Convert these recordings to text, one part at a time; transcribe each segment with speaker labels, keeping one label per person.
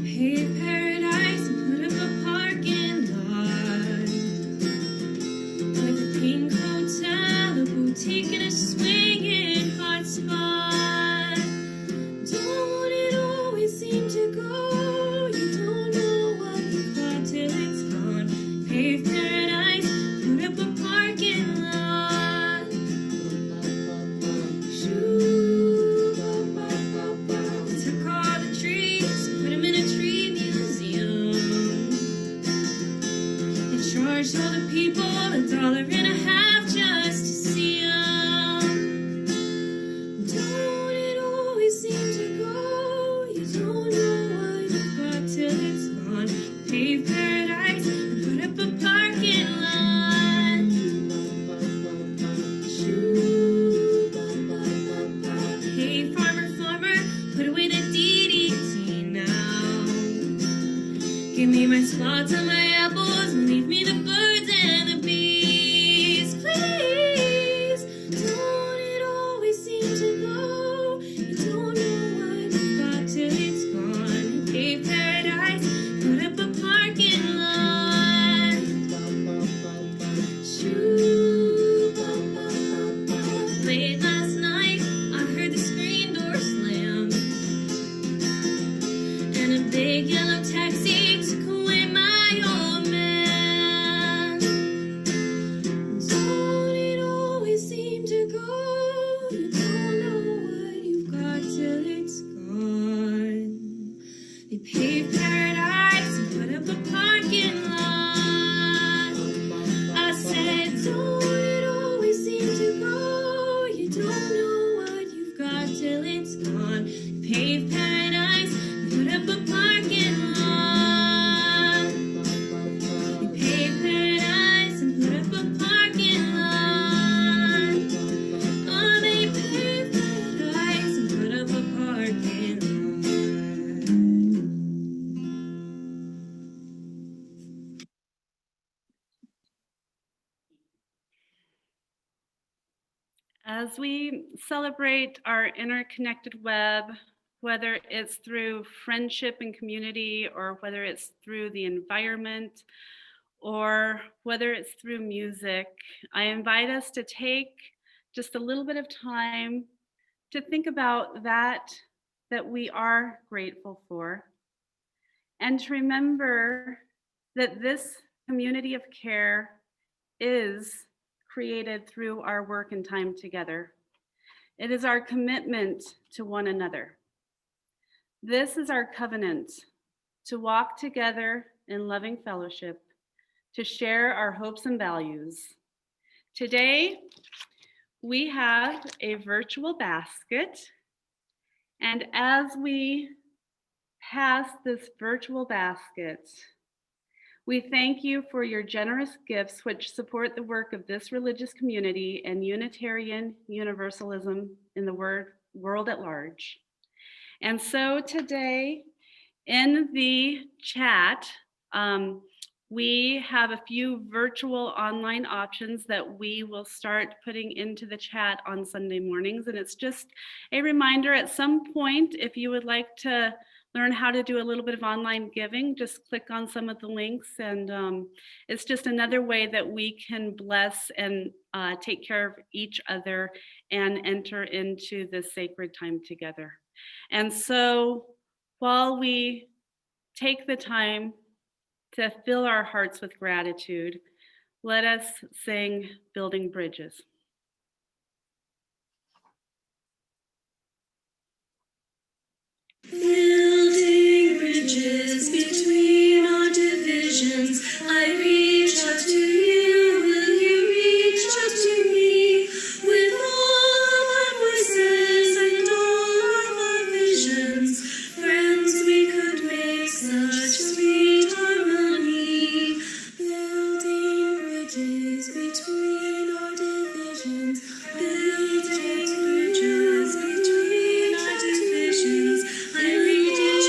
Speaker 1: Pave paradise and put up a parking lot with a pink hotel, a boutique, and a swinging hot spot. Don't it always seem to go? You don't know what you've got till it's gone. Pave paradise, put up a parking lot. Shoo, ba, ba, ba, ba. Took all the trees, put them in a tree museum, and charged all the people $1.50 just to see 'em. Don't it always seem to go? You don't know what you've got till it's gone. Pave paradise and put up a parking lot. Shoo, ba, ba, ba, ba. Hey, farmer, farmer, put away the DDT now. Give me my spots on my apples and leave me the birds and the bees, please. Don't it always seem to go? You don't know what you've got till it's gone. Pave paradise, put up a parking lot. Shoo, ba, ba, ba, ba. Late last night, I heard the screen door slam, and a big yellow taxi took away my old man. Don't it always seem to go? You don't know what you've got till it's gone. They paved paradise and put up a parking lot. I said, don't it always seem to go? You don't know what you've got till it's gone. Paved paradise and put up a parking lot. You paved paradise and put up a parking lot. Oh, they paved paradise and put up a parking lot. As we celebrate our interconnected web, whether it's through friendship and community, or whether it's through the environment, or whether it's through music, I invite us to take just a little bit of time to think about that we are grateful for, and to remember that this community of care is created through our work and time together. It is our commitment to one another. This is our covenant to walk together in loving fellowship, to share our hopes and values. Today, we have a virtual basket, and as we pass this virtual basket, we thank you for your generous gifts which support the work of this religious community and Unitarian Universalism in the world at large. And so today in the chat, we have a few virtual online options that we will start putting into the chat on Sunday mornings. And it's just a reminder, at some point, if you would like to learn how to do a little bit of online giving, just click on some of the links, and it's just another way that we can bless and take care of each other and enter into this sacred time together. And so while we take the time to fill our hearts with gratitude, let us sing Building Bridges. Building bridges between our divisions, I reach out to you, will you reach out to me? With all of our voices and all of our visions, friends, we could make such sweet harmony. Building bridges between our divisions, building bridges between our divisions, I reach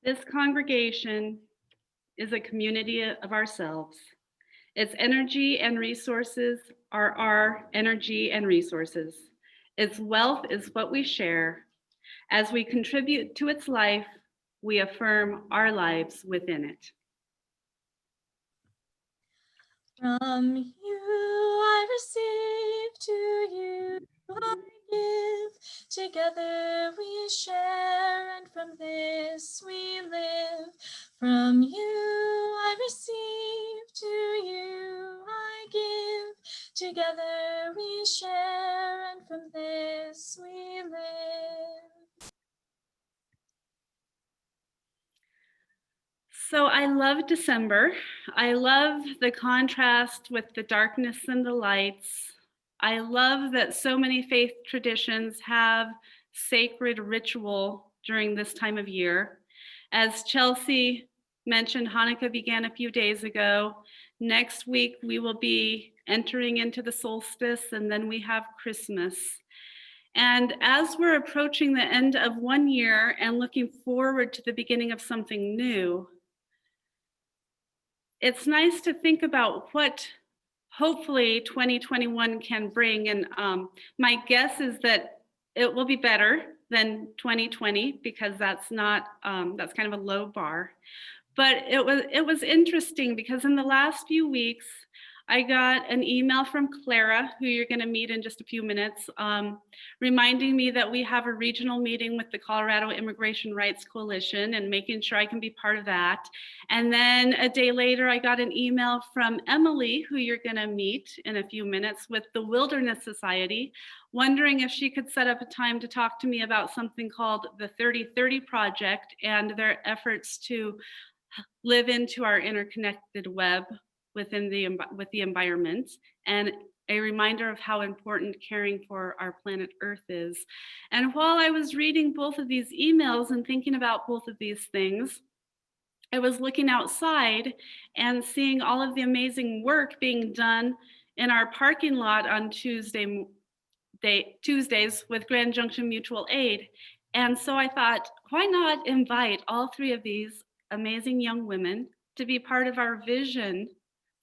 Speaker 1: This congregation is a community of ourselves. Its energy and resources are our energy and resources. Its wealth is what we share. As we contribute to its life, we affirm our lives within it.
Speaker 2: From you I receive, to you I give. Together we share, and from this we live. From you I receive, to you I give. Together we share, and from this we live.
Speaker 1: So I love December. I love the contrast with the darkness and the lights. I love that so many faith traditions have sacred ritual during this time of year. As Chelsea mentioned, Hanukkah began a few days ago. Next week, we will be entering into the solstice, and then we have Christmas. And as we're approaching the end of one year and looking forward to the beginning of something new, it's nice to think about what hopefully 2021 can bring. And my guess is that it will be better than 2020 because that's not that's kind of a low bar. But it was interesting because in the last few weeks, I got an email from Clara, who you're going to meet in just a few minutes, reminding me that we have a regional meeting with the Colorado Immigration Rights Coalition and making sure I can be part of that. And then a day later, I got an email from Emily, who you're going to meet in a few minutes, with the Wilderness Society, wondering if she could set up a time to talk to me about something called the 3030 Project and their efforts to live into our interconnected web with the environment, and a reminder of how important caring for our planet Earth is. And while I was reading both of these emails and thinking about both of these things, I was looking outside and seeing all of the amazing work being done in our parking lot on Tuesdays with Grand Junction Mutual Aid. And so I thought, why not invite all three of these amazing young women to be part of our vision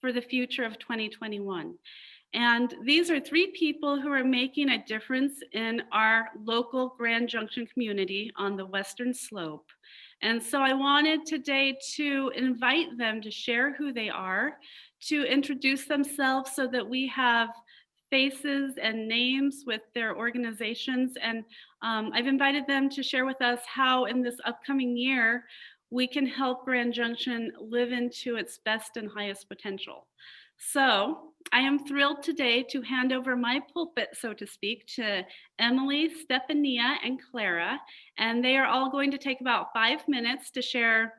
Speaker 1: for the future of 2021? And these are three people who are making a difference in our local Grand Junction community on the Western Slope. And so I wanted today to invite them to share who they are, to introduce themselves so that we have faces and names with their organizations. And I've invited them to share with us how in this upcoming year, we can help Grand Junction live into its best and highest potential. So I am thrilled today to hand over my pulpit, so to speak, to Emily, Stephania, and Clara. And they are all going to take about 5 minutes to share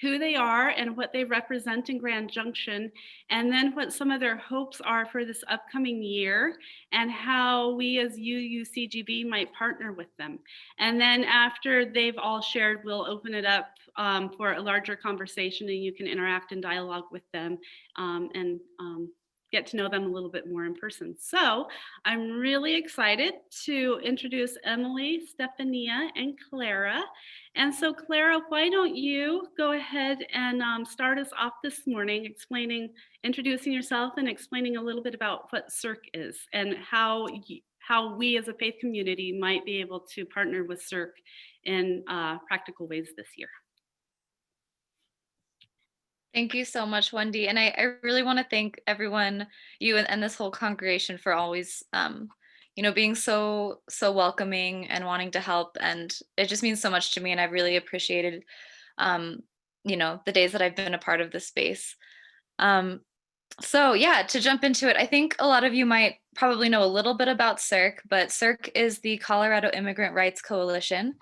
Speaker 1: who they are and what they represent in Grand Junction, and then what some of their hopes are for this upcoming year and how we as UUCGV might partner with them. And then after they've all shared, we'll open it up for a larger conversation and you can interact and dialogue with them and get to know them a little bit more in person. So I'm really excited to introduce Emily, Stephania, and Clara. And so Clara, why don't you go ahead and start us off this morning introducing yourself and explaining a little bit about what CIRC is and how we as a faith community might be able to partner with CIRC in practical ways this year.
Speaker 3: Thank you so much, Wendy. And I really want to thank everyone, you and this whole congregation for always, being so welcoming and wanting to help. And it just means so much to me. And I've really appreciated, the days that I've been a part of this space. So yeah, to jump into it, I think a lot of you might probably know a little bit about CIRC, but CIRC is the Colorado Immigrant Rights Coalition.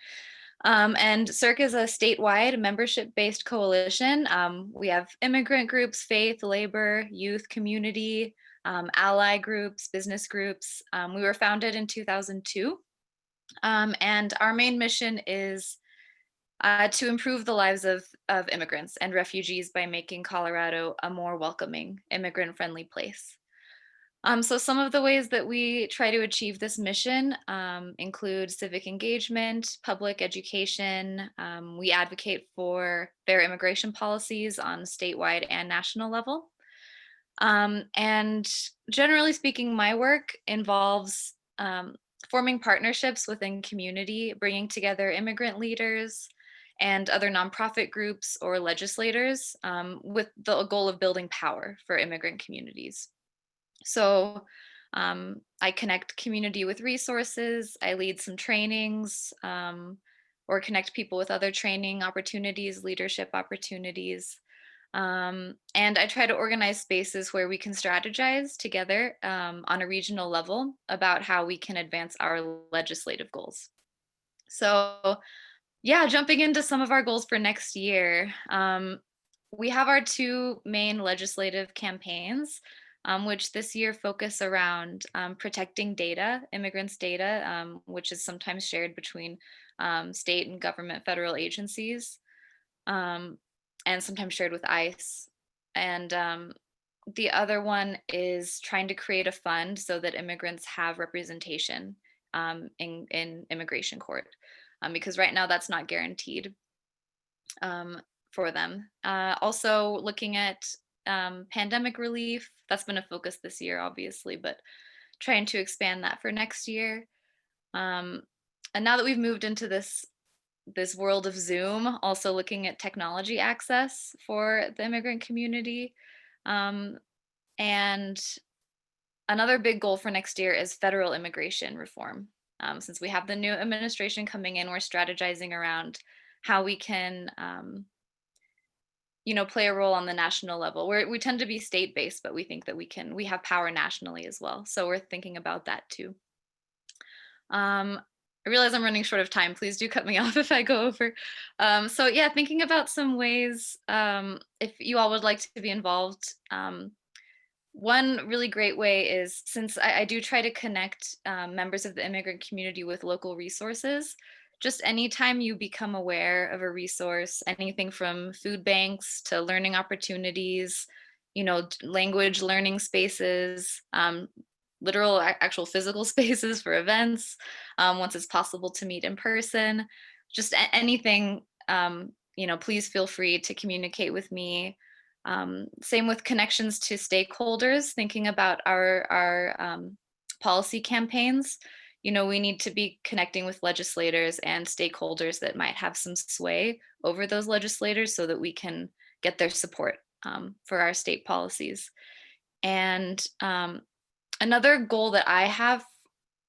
Speaker 3: And CIRC is a statewide membership-based coalition. We have immigrant groups, faith, labor, youth, community, ally groups, business groups. We were founded in 2002. And our main mission is to improve the lives of immigrants and refugees by making Colorado a more welcoming, immigrant-friendly place. So some of the ways that we try to achieve this mission include civic engagement, public education. We advocate for fair immigration policies on statewide and national level. And generally speaking, my work involves forming partnerships within community, bringing together immigrant leaders and other nonprofit groups or legislators with the goal of building power for immigrant communities. So I connect community with resources, I lead some trainings, or connect people with other training opportunities, leadership opportunities. And I try to organize spaces where we can strategize together on a regional level about how we can advance our legislative goals. So, yeah, jumping into some of our goals for next year, we have our two main legislative campaigns, which this year focus around protecting data, immigrants' data, which is sometimes shared between state and government federal agencies, um, and sometimes shared with ICE. And the other one is trying to create a fund so that immigrants have representation in immigration court, because right now that's not guaranteed um, for them. Also, looking at pandemic relief, that's been a focus this year, obviously, but trying to expand that for next year. Um, and now that we've moved into this world of Zoom, also looking at technology access for the immigrant community. Um, and another big goal for next year is federal immigration reform. Since we have the new administration coming in, we're strategizing around how we can, play a role on the national level. We tend to be state-based, but we think that we have power nationally as well. So we're thinking about that too. I realize I'm running short of time. Please do cut me off if I go over. So yeah, thinking about some ways if you all would like to be involved. One really great way is, since I do try to connect members of the immigrant community with local resources, just anytime you become aware of a resource, anything from food banks to learning opportunities, language learning spaces, literal actual physical spaces for events, once it's possible to meet in person, just anything, please feel free to communicate with me. Same with connections to stakeholders, thinking about our policy campaigns. We need to be connecting with legislators and stakeholders that might have some sway over those legislators so that we can get their support for our state policies. And another goal that I have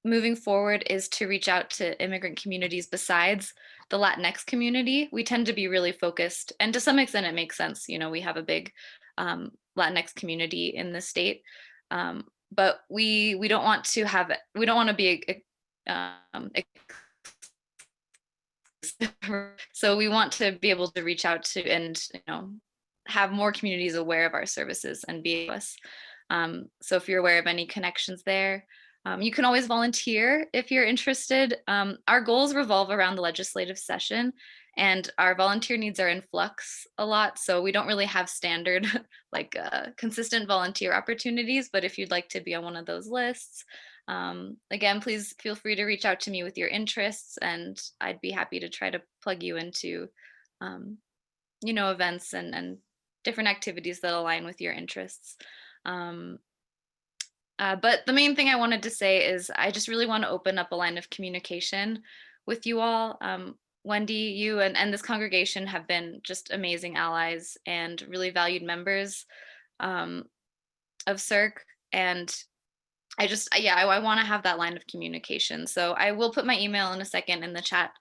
Speaker 3: moving forward is to reach out to immigrant communities besides the Latinx community. We tend to be really focused, and to some extent it makes sense. We have a big Latinx community in the state, but we don't want to be so we want to be able to reach out to and have more communities aware of our services and be with us. So if you're aware of any connections there, you can always volunteer if you're interested. Our goals revolve around the legislative session, and our volunteer needs are in flux a lot. So we don't really have standard, consistent volunteer opportunities. But if you'd like to be on one of those lists, again, please feel free to reach out to me with your interests, and I'd be happy to try to plug you into, events and different activities that align with your interests. But the main thing I wanted to say is I just really want to open up a line of communication with you all. Wendy, you and this congregation have been just amazing allies and really valued members of CIRC. And I want to have that line of communication. So I will put my email in a second in the chat.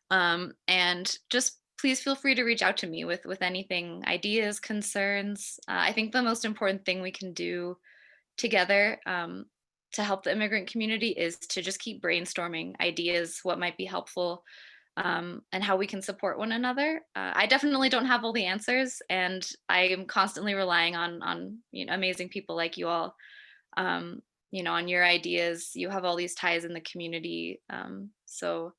Speaker 3: And just please feel free to reach out to me with anything, ideas, concerns. I think the most important thing we can do together to help the immigrant community is to just keep brainstorming ideas, what might be helpful, and how we can support one another. I definitely don't have all the answers, and I am constantly relying on amazing people like you all, on your ideas. You have all these ties in the community, so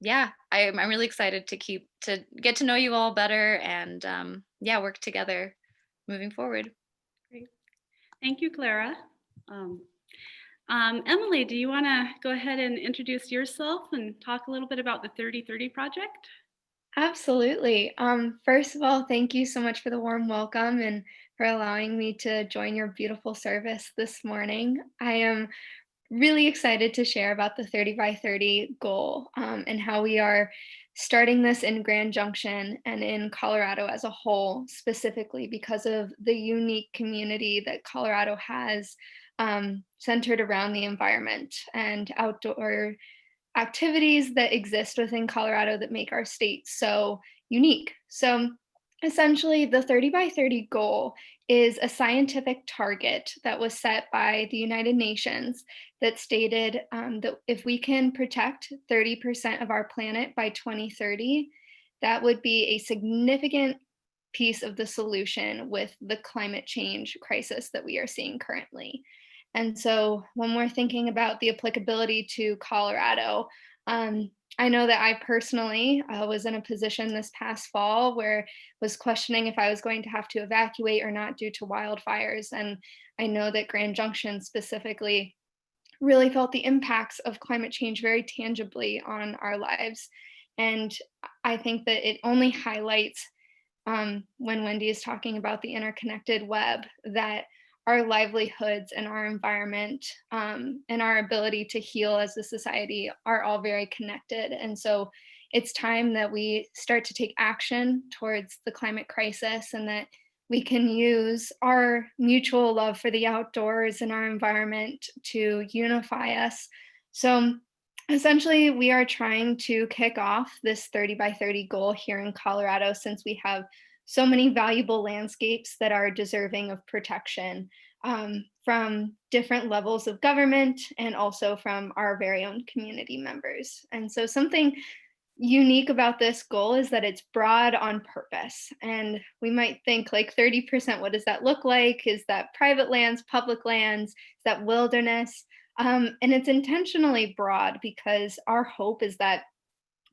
Speaker 3: yeah, I'm really excited to get to know you all better and work together moving forward.
Speaker 1: Great. Thank you, Clara. Um, Emily, do you want to go ahead and introduce yourself and talk a little bit about the 3030 project?
Speaker 4: Absolutely. First of all, thank you so much for the warm welcome and for allowing me to join your beautiful service this morning. I am really excited to share about the 30 by 30 goal and how we are starting this in Grand Junction and in Colorado as a whole, specifically because of the unique community that Colorado has centered around the environment and outdoor activities that exist within Colorado that make our state so unique. So essentially, the 30 by 30 goal is a scientific target that was set by the United Nations that stated that if we can protect 30% of our planet by 2030, that would be a significant piece of the solution with the climate change crisis that we are seeing currently. And so when we're thinking about the applicability to Colorado, I know that I personally was in a position this past fall where was questioning if I was going to have to evacuate or not due to wildfires. And I know that Grand Junction specifically really felt the impacts of climate change very tangibly on our lives. And I think that it only highlights when Wendy is talking about the interconnected web, that our livelihoods and our environment and our ability to heal as a society are all very connected. And so it's time that we start to take action towards the climate crisis and that we can use our mutual love for the outdoors and our environment to unify us. So essentially, we are trying to kick off this 30 by 30 goal here in Colorado since we have so many valuable landscapes that are deserving of protection from different levels of government and also from our very own community members. And so, something unique about this goal is that it's broad on purpose. And we might think like 30%, what does that look like? Is that private lands, public lands? Is that wilderness? And it's intentionally broad because our hope is that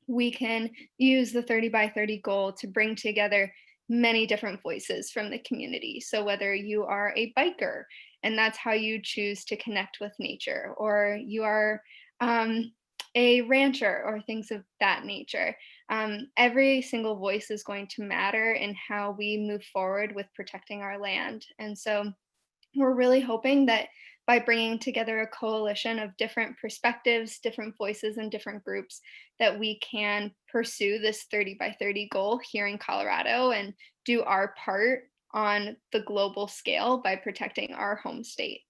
Speaker 4: we can use the 30 by 30 goal to bring together many different voices from the community. So whether you are a biker and that's how you choose to connect with nature, or you are a rancher or things of that nature, every single voice is going to matter in how we move forward with protecting our land. And so we're really hoping that by bringing together a coalition of different perspectives, different voices, and different groups, that we can pursue this 30 by 30 goal here in Colorado and do our part on the global scale by protecting our home state.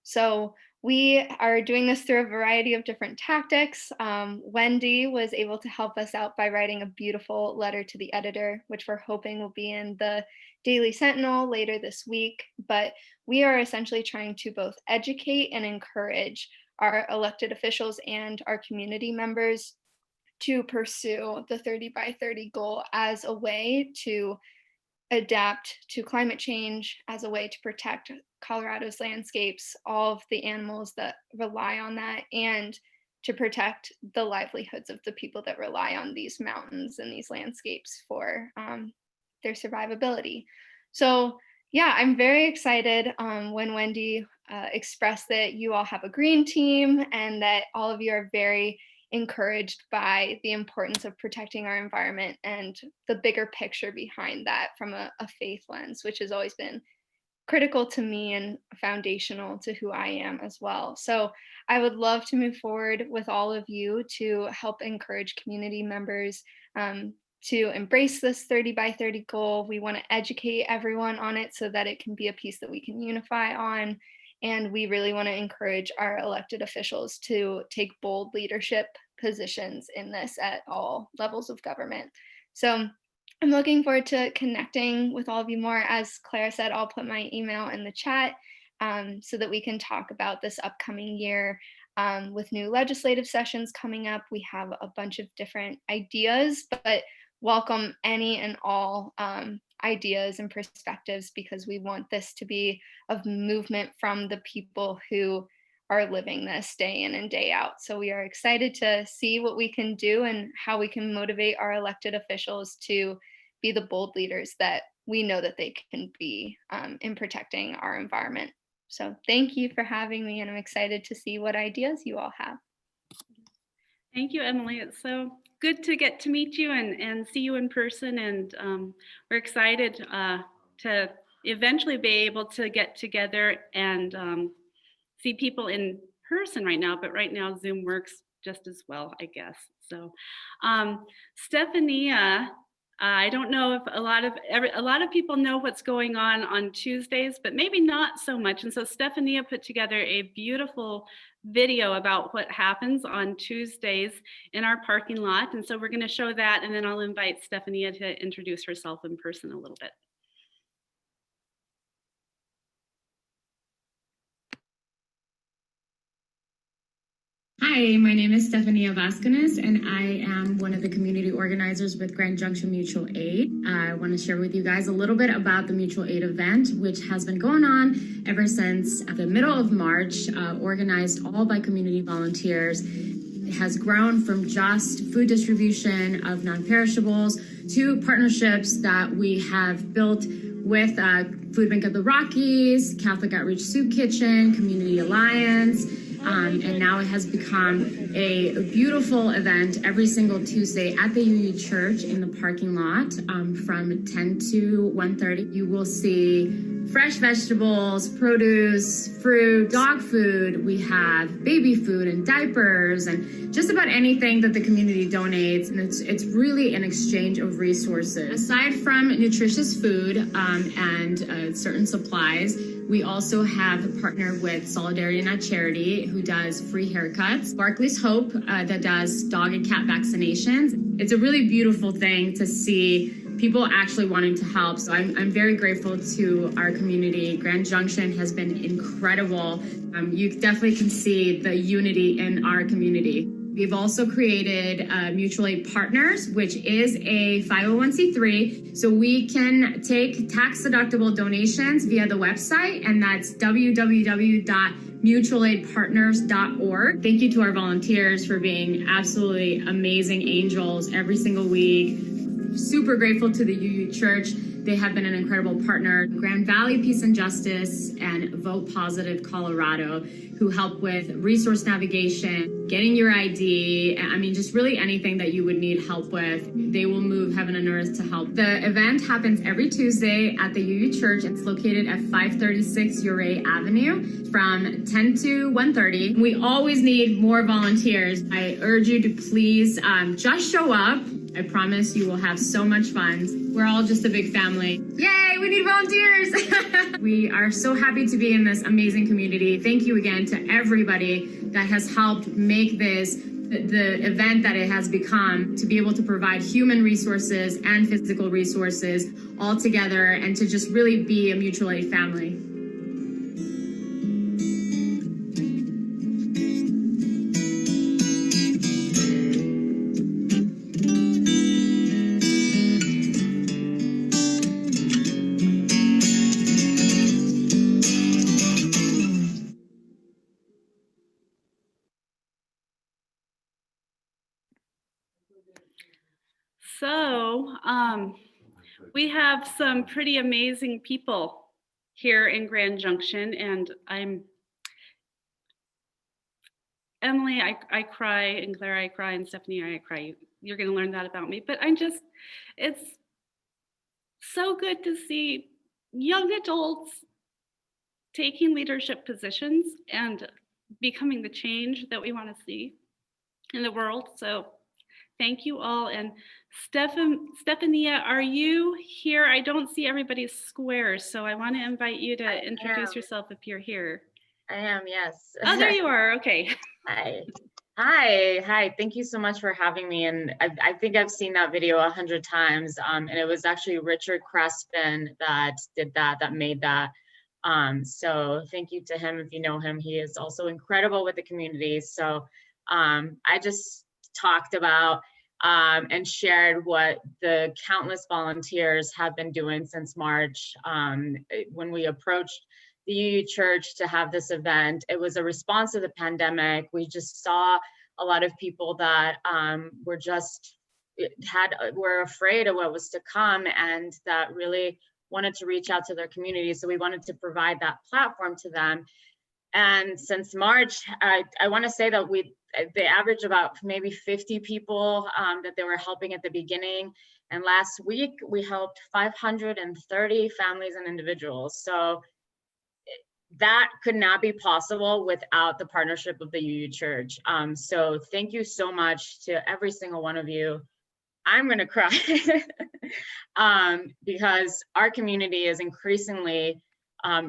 Speaker 4: So we are doing this through a variety of different tactics. Wendy was able to help us out by writing a beautiful letter to the editor, which we're hoping will be in the Daily Sentinel later this week. But we are essentially trying to both educate and encourage our elected officials and our community members to pursue the 30 by 30 goal as a way to adapt to climate change, as a way to protect Colorado's landscapes, all of the animals that rely on that, and to protect the livelihoods of the people that rely on these mountains and these landscapes for their survivability. So yeah, I'm very excited when Wendy expressed that you all have a green team and that all of you are very encouraged by the importance of protecting our environment and the bigger picture behind that from a faith lens, which has always been critical to me and foundational to who I am as well. So I would love to move forward with all of you to help encourage community members to embrace this 30 by 30 goal. We want to educate everyone on it so that it can be a piece that we can unify on. And we really want to encourage our elected officials to take bold leadership positions in this at all levels of government. So I'm looking forward to connecting with all of you more. As Claire said, I'll put my email in the chat so that we can talk about this upcoming year. With new legislative sessions coming up, we have a bunch of different ideas, but welcome any and all ideas and perspectives because we want this to be a movement from the people who are living this day in and day out. So we are excited to see what we can do and how we can motivate our elected officials to be the bold leaders that we know that they can be in protecting our environment. So thank you for having me, and I'm excited to see what ideas you all have.
Speaker 1: Thank you, Emily. It's so good to get to meet you and see you in person. And we're excited to eventually be able to get together and see people in person right now. But right now, Zoom works just as well, I guess. So, Stephania, I don't know if a lot of people know what's going on Tuesdays, but maybe not so much. And so Stephania put together a beautiful video about what happens on Tuesdays in our parking lot. And so we're going to show that, and then I'll invite Stephania to introduce herself in person a little bit.
Speaker 5: Hi, my name is Zoraya Vazquez, and I am one of the community organizers with Grand Junction Mutual Aid. I want to share with you guys a little bit about the Mutual Aid event, which has been going on ever since the middle of March, organized all by community volunteers. It has grown from just food distribution of non-perishables to partnerships that we have built with Food Bank of the Rockies, Catholic Outreach Soup Kitchen, Community Alliance, and now it has become a beautiful event every single Tuesday at the UU Church in the parking lot from 10 to 1:30. You will see fresh vegetables, produce, fruit, dog food. We have baby food and diapers and just about anything that the community donates. And it's really an exchange of resources. Aside from nutritious food and certain supplies, we also have partnered with Solidarity Not Charity, who does free haircuts, Barclays Hope, that does dog and cat vaccinations. It's a really beautiful thing to see people actually wanting to help. So I'm very grateful to our community. Grand Junction has been incredible. You definitely can see the unity in our community. We've also created Mutual Aid Partners, which is a 501c3. So we can take tax-deductible donations via the website, and that's www.mutualaidpartners.org. Thank you to our volunteers for being absolutely amazing angels every single week. Super grateful to the UU Church. They have been an incredible partner. Grand Valley Peace and Justice and Vote Positive Colorado, who help with resource navigation, getting your ID, I mean, just really anything that you would need help with. They will move heaven and earth to help. The event happens every Tuesday at the UU Church. It's located at 536 Ouray Avenue from 10 to 1:30. We always need more volunteers. I urge you to please just show up. I promise you will have so much fun. We're all just a big family. Yay, we need volunteers. We are so happy to be in this amazing community. Thank you again to everybody that has helped make this the event that it has become, to be able to provide human resources and physical resources all together and to just really be a mutual aid family.
Speaker 1: So we have some pretty amazing people here in Grand Junction, and Emily, I cry, and Claire, I cry, and Stephanie, I cry. You're going to learn that about me, but it's so good to see young adults taking leadership positions and becoming the change that we want to see in the world. So thank you all. And Stephania, are you here? I don't see everybody's squares, so I want to invite you to introduce yourself if you're here.
Speaker 6: I am, yes.
Speaker 1: Oh, there you are. Okay.
Speaker 6: Hi. Thank you so much for having me. And I think I've seen that video 100 times. And it was actually Richard Crespin that did that made that. So thank you to him. If you know him, he is also incredible with the community. So I just talked about and shared what the countless volunteers have been doing since March. When we approached the UU Church to have this event, it was a response to the pandemic. We just saw a lot of people that were afraid of what was to come, and that really wanted to reach out to their community. So we wanted to provide that platform to them. And since March, I want to say that they average about maybe 50 people that they were helping at the beginning. And last week, we helped 530 families and individuals. So that could not be possible without the partnership of the UU Church. So thank you so much to every single one of you. I'm gonna cry because our community is increasingly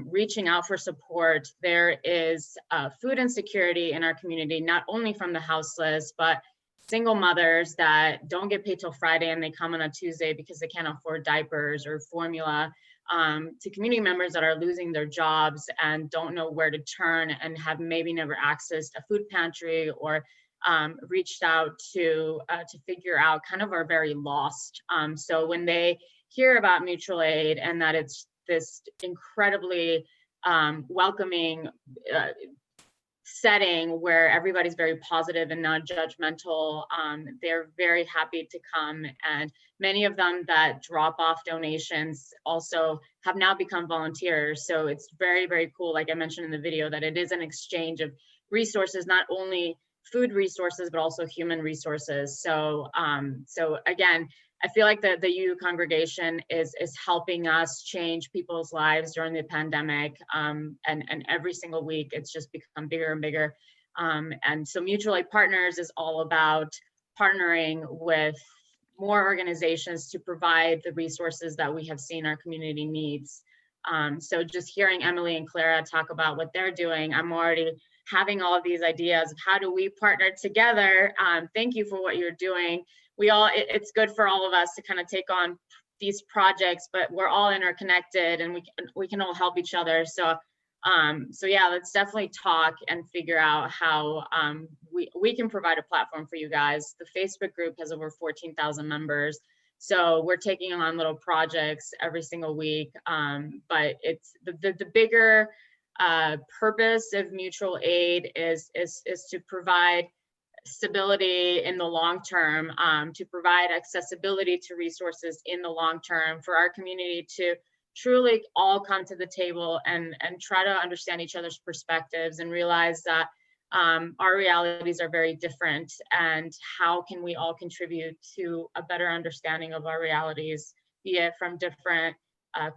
Speaker 6: reaching out for support. There is food insecurity in our community, not only from the houseless, but single mothers that don't get paid till Friday and they come on a Tuesday because they can't afford diapers or formula, to community members that are losing their jobs and don't know where to turn and have maybe never accessed a food pantry or reached out to figure out, kind of are very lost. So when they hear about mutual aid and that it's this incredibly welcoming setting where everybody's very positive and not judgmental, they're very happy to come. And many of them that drop off donations also have now become volunteers. So it's very, very cool, like I mentioned in the video, that it is an exchange of resources, not only food resources, but also human resources. So so again, I feel like the UU congregation is helping us change people's lives during the pandemic, and every single week it's just become bigger and bigger. And so Mutual Aid Partners is all about partnering with more organizations to provide the resources that we have seen our community needs. So just hearing Emily and Clara talk about what they're doing, I'm already having all of these ideas of how do we partner together. Thank you for what you're doing. It's good for all of us to kind of take on these projects, but we're all interconnected and we can all help each other. So yeah, let's definitely talk and figure out how we can provide a platform for you guys. The Facebook group has over 14,000 members. So we're taking on little projects every single week. But it's the bigger purpose of mutual aid is to provide stability in the long term, to provide accessibility to resources in the long term, for our community to truly all come to the table and try to understand each other's perspectives and realize that our realities are very different, and how can we all contribute to a better understanding of our realities, be it from different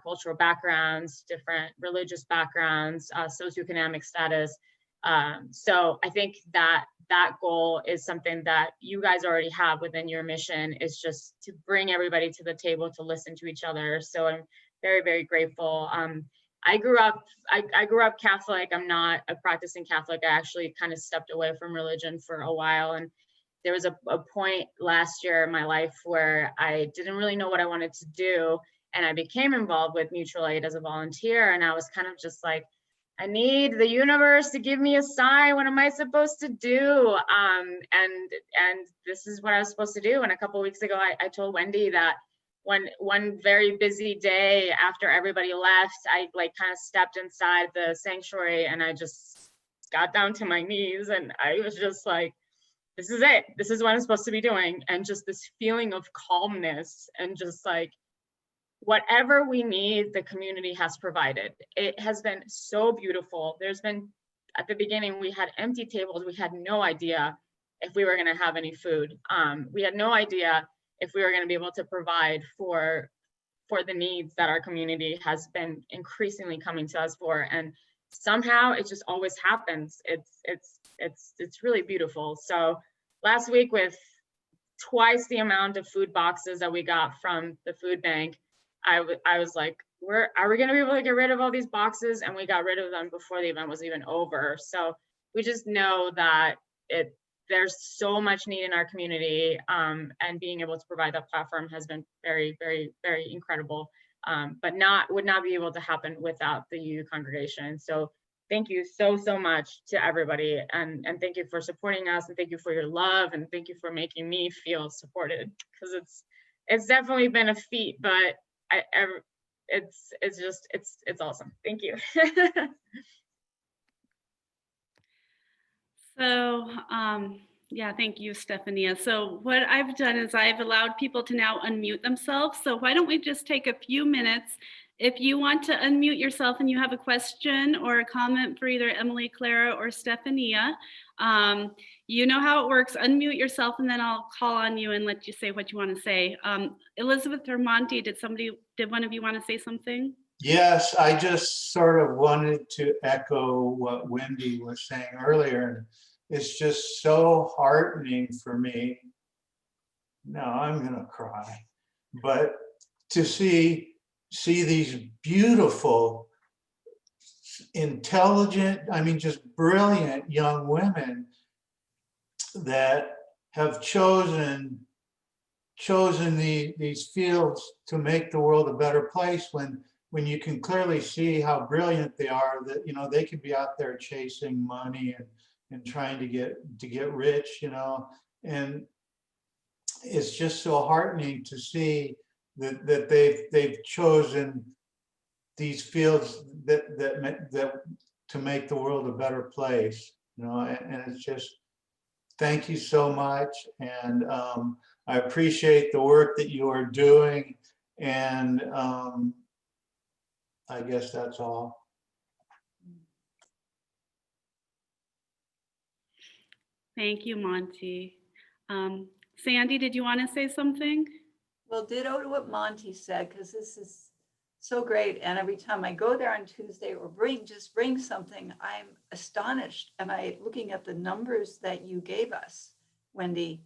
Speaker 6: cultural backgrounds, different religious backgrounds, socioeconomic status. So I think that goal is something that you guys already have within your mission, is just to bring everybody to the table to listen to each other. So I'm very, very grateful. I grew up Catholic. I'm not a practicing Catholic. I actually kind of stepped away from religion for a while. And there was a point last year in my life where I didn't really know what I wanted to do. And I became involved with mutual aid as a volunteer. And I was kind of just like, I need the universe to give me a sign. What am I supposed to do? And this is what I was supposed to do. And a couple of weeks ago, I told Wendy that one very busy day after everybody left, I like kind of stepped inside the sanctuary and I just got down to my knees and I was just like, this is it. This is what I'm supposed to be doing. And just this feeling of calmness and just like, whatever we need, the community has provided. It has been so beautiful. There's been, at the beginning, we had empty tables. We had no idea if we were gonna have any food. We had no idea if we were gonna be able to provide for the needs that our community has been increasingly coming to us for. And somehow it just always happens. It's really beautiful. So last week, with twice the amount of food boxes that we got from the food bank, I was like, are we gonna be able to get rid of all these boxes? And we got rid of them before the event was even over. So we just know that there's so much need in our community, and being able to provide that platform has been very, very, very incredible, but would not be able to happen without the UU congregation. So thank you so much to everybody, and thank you for supporting us, and thank you for your love, and thank you for making me feel supported, because it's definitely been a feat, but it's awesome. Thank you.
Speaker 1: So, yeah, thank you, Stephania. So what I've done is I've allowed people to now unmute themselves. So why don't we just take a few minutes If you want to unmute yourself and you have a question or a comment for either Emily, Clara, or Stefania, you know how it works. Unmute yourself and then I'll call on you and let you say what you want to say. Elizabeth or Monty, did one of you want to say something?
Speaker 7: Yes, I just sort of wanted to echo what Wendy was saying earlier. It's just so heartening for me. No, I'm gonna cry. But to see these beautiful, intelligent, I mean, just brilliant young women that have chosen these fields to make the world a better place, when you can clearly see how brilliant they are, that, you know, they could be out there chasing money and trying to get rich, you know. And it's just so heartening to see that they've chosen these fields that to make the world a better place, you know. And it's just, thank you so much. And I appreciate the work that you are doing. And I guess that's all.
Speaker 1: Thank you, Monty. Sandy, did you want to say something?
Speaker 8: Well, ditto to what Monty said, because this is so great. And every time I go there on Tuesday or just bring something, I'm astonished. And looking at the numbers that you gave us, Wendy,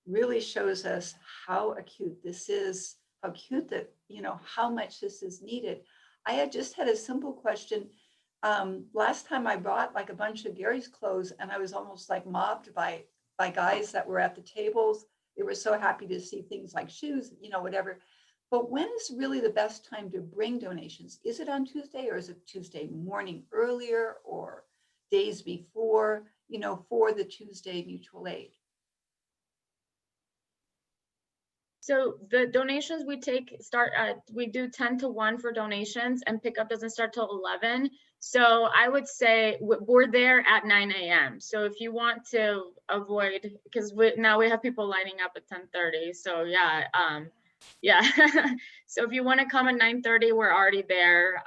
Speaker 8: really shows us how acute this is, how acute that, you know, how much this is needed. I had just had a simple question. Last time I brought like a bunch of Gary's clothes and I was almost like mobbed by guys that were at the tables. They were so happy to see things like shoes, you know, whatever. But when is really the best time to bring donations? Is it on Tuesday, or is it Tuesday morning earlier, or days before, you know, for the Tuesday mutual aid?
Speaker 6: So the donations we take we do 10 to 1 for donations, and pickup doesn't start till 11. So I would say we're there at 9 a.m. So if you want to avoid, because now we have people lining up at 10:30. So yeah, yeah. So if you want to come at 9:30, we're already there,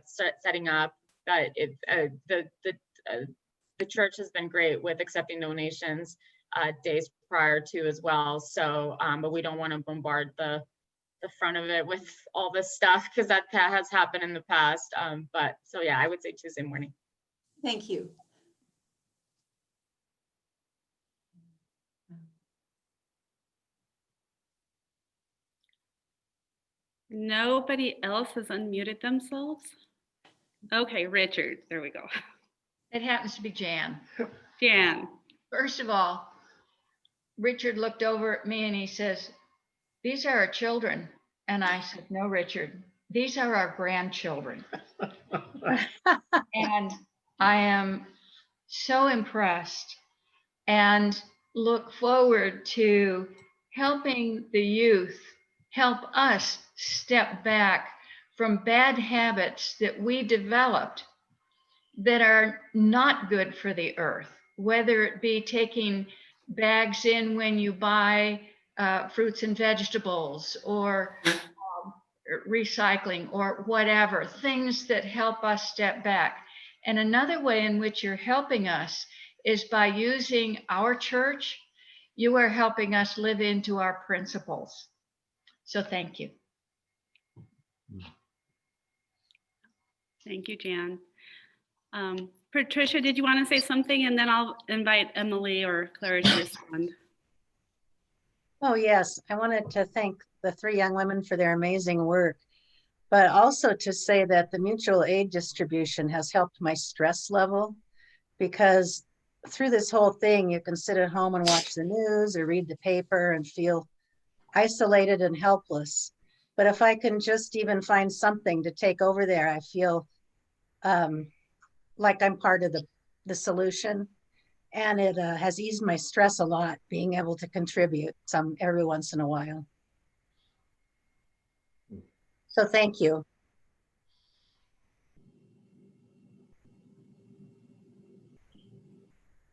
Speaker 6: setting up. But the church has been great with accepting donations days prior to as well. So, but we don't want to bombard the front of it with all this stuff, because that has happened in the past. But so yeah, I would say Tuesday morning.
Speaker 8: Thank you.
Speaker 1: Nobody else has unmuted themselves? Okay, Richard, there we go.
Speaker 9: It happens to be Jan.
Speaker 1: Jan.
Speaker 9: First of all, Richard looked over at me and he says, "These are our children." And I said, "No, Richard, these are our grandchildren." And I am so impressed and look forward to helping the youth help us step back from bad habits that we developed that are not good for the earth, whether it be taking bags in when you buy fruits and vegetables, or recycling, or whatever, things that help us step back. And another way in which you're helping us is by using our church. You are helping us live into our principles. So thank you.
Speaker 1: Thank you, Jan. Patricia, did you want to say something? And then I'll invite Emily or Clara to respond.
Speaker 10: Oh, yes. I wanted to thank the 3 young women for their amazing work, but also to say that the mutual aid distribution has helped my stress level, because through this whole thing, you can sit at home and watch the news or read the paper and feel isolated and helpless. But if I can just even find something to take over there, I feel like I'm part of the solution. And it has eased my stress a lot, being able to contribute every once in a while. So thank you.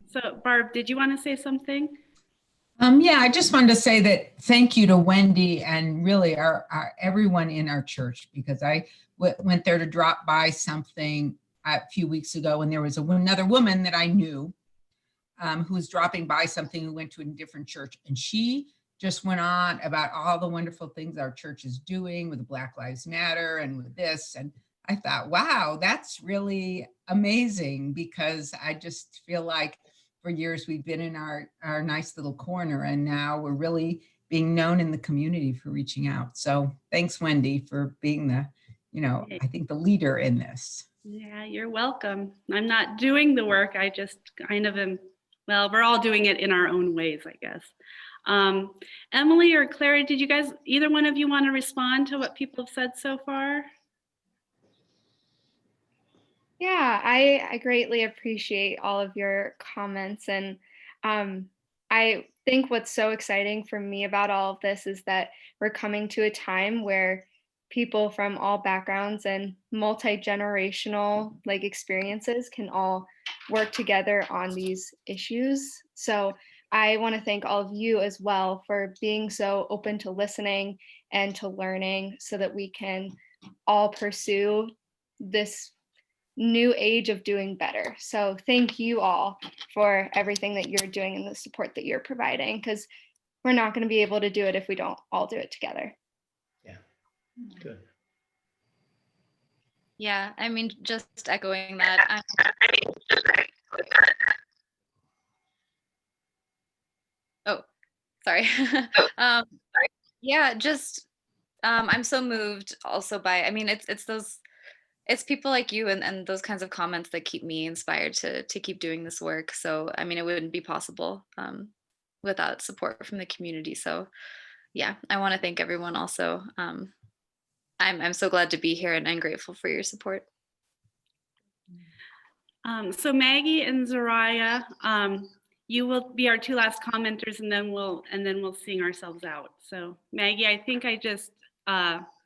Speaker 1: So Barb, did you want to say something?
Speaker 11: Yeah, I just wanted to say that thank you to Wendy and really our everyone in our church, because I went there to drop by something a few weeks ago, and there was another woman that I knew who was dropping by something, who went to a different church, and she just went on about all the wonderful things our church is doing with Black Lives Matter and with this. And I thought, wow, that's really amazing, because I just feel like for years we've been in our nice little corner, and now we're really being known in the community for reaching out. So thanks, Wendy, for being the, I think the leader in this.
Speaker 1: Yeah, you're welcome. I'm not doing the work. I just kind of am, well, we're all doing it in our own ways, I guess. Emily or Clara, did you guys, either one of you want to respond to what people have said so far?
Speaker 4: Yeah, I greatly appreciate all of your comments. And I think what's so exciting for me about all of this is that we're coming to a time where people from all backgrounds and multi-generational experiences can all work together on these issues. So I want to thank all of you as well for being so open to listening and to learning, so that we can all pursue this new age of doing better. So thank you all for everything that you're doing and the support that you're providing, because we're not going to be able to do it if we don't all do it together.
Speaker 12: Yeah, good.
Speaker 3: Yeah, I mean, just echoing that. Oh, sorry. Yeah, just I'm so moved also by, I mean, it's people like you and those kinds of comments that keep me inspired to keep doing this work. So I mean, it wouldn't be possible without support from the community. So yeah, I want to thank everyone also. I'm so glad to be here, and I'm grateful for your support.
Speaker 1: So Maggie and Zoraya, you will be our two last commenters, and then we'll sing ourselves out. So Maggie, I think I just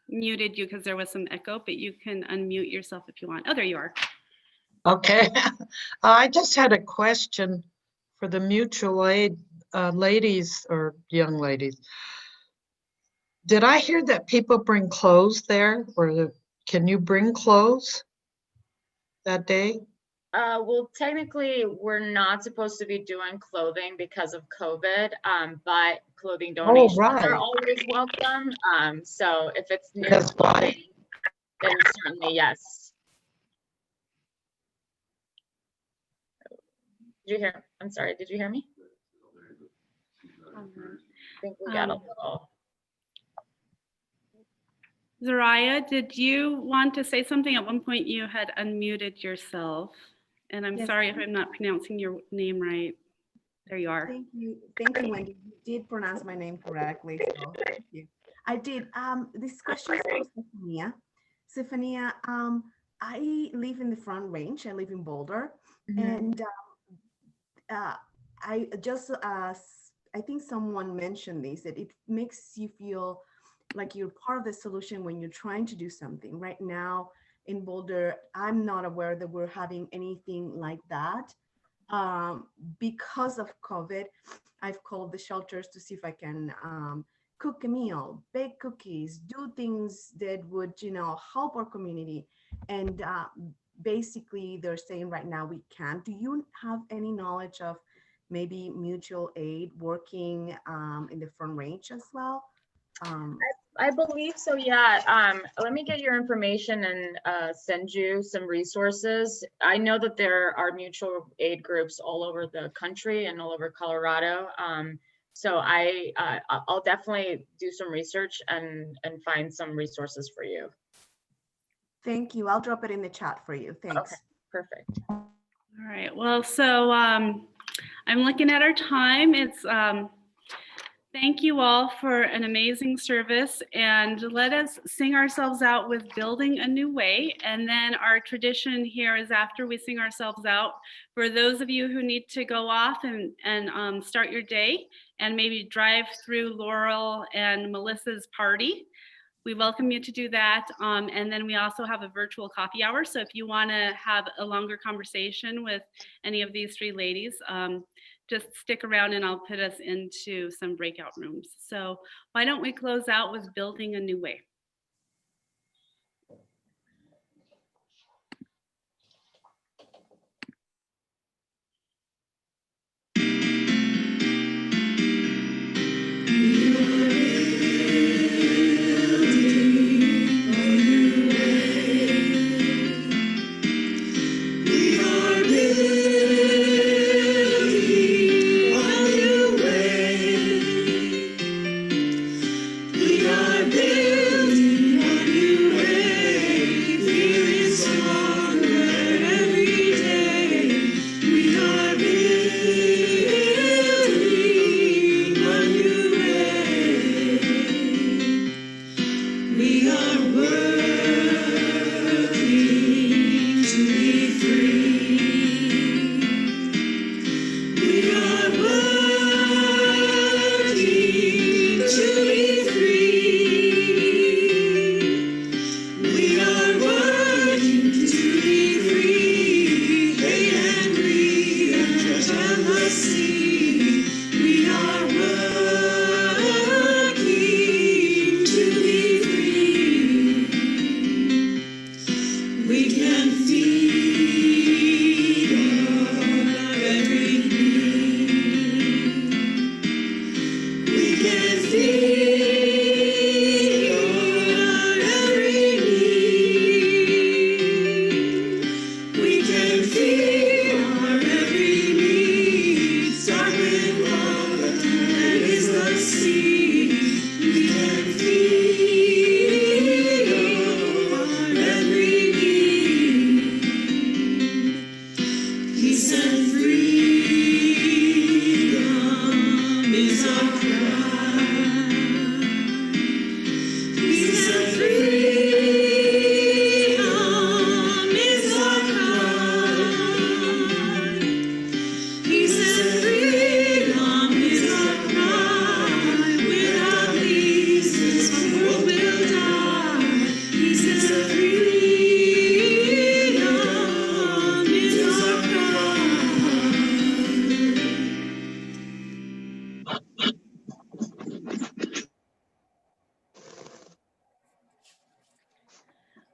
Speaker 1: muted you because there was some echo, but you can unmute yourself if you want. Oh, there you are.
Speaker 13: Okay. I just had a question for the mutual aid ladies or young ladies. Did I hear that people bring clothes there? Or can you bring clothes that day?
Speaker 6: Well, technically, we're not supposed to be doing clothing because of COVID, but clothing donations are always welcome. So if it's new clothing, then certainly yes. Did you hear? I'm sorry. Did you hear me? I think we got a little.
Speaker 1: Zoraya, did you want to say something? At one point you had unmuted yourself, and I'm sorry if I'm not pronouncing your name right. There you are.
Speaker 14: Thank you, Wendy. You did pronounce my name correctly, so thank you. I did. This question is from Stephania. Stephania, I live in the Front Range. I live in Boulder, and I just I think someone mentioned this, that it makes you feel like you're part of the solution when you're trying to do something. Right now in Boulder, I'm not aware that we're having anything like that. Because of COVID, I've called the shelters to see if I can cook a meal, bake cookies, do things that would, help our community. And basically they're saying right now we can't. Do you have any knowledge of maybe mutual aid working in the Front Range as well?
Speaker 6: I believe so, yeah. Let me get your information and send you some resources. I know that there are mutual aid groups all over the country and all over Colorado. So I'll definitely do some research and find some resources for you.
Speaker 14: Thank you. I'll drop it in the chat for you. Thanks.
Speaker 6: Okay, perfect.
Speaker 1: All right. Well, so I'm looking at our time. It's thank you all for an amazing service, and let us sing ourselves out with Building a New Way. And then our tradition here is, after we sing ourselves out, for those of you who need to go off and start your day and maybe drive through Laurel and Melissa's party, we welcome you to do that. And then we also have a virtual coffee hour. So if you want to have a longer conversation with any of these three ladies, just stick around and I'll put us into some breakout rooms. So why don't we close out with Building a New Way?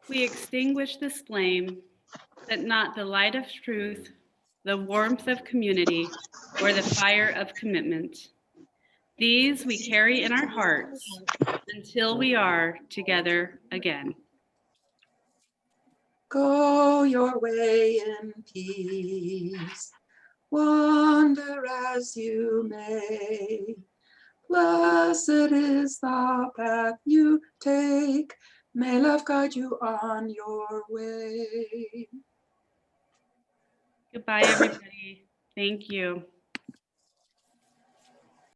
Speaker 1: We extinguish this flame, that not the light of truth, the warmth of community, or the fire of commitment. These we carry in our hearts until we are together again.
Speaker 15: Go your way in peace, wander as you may. Blessed is the path you take. May love guide you on your way.
Speaker 1: Goodbye, everybody. Thank you.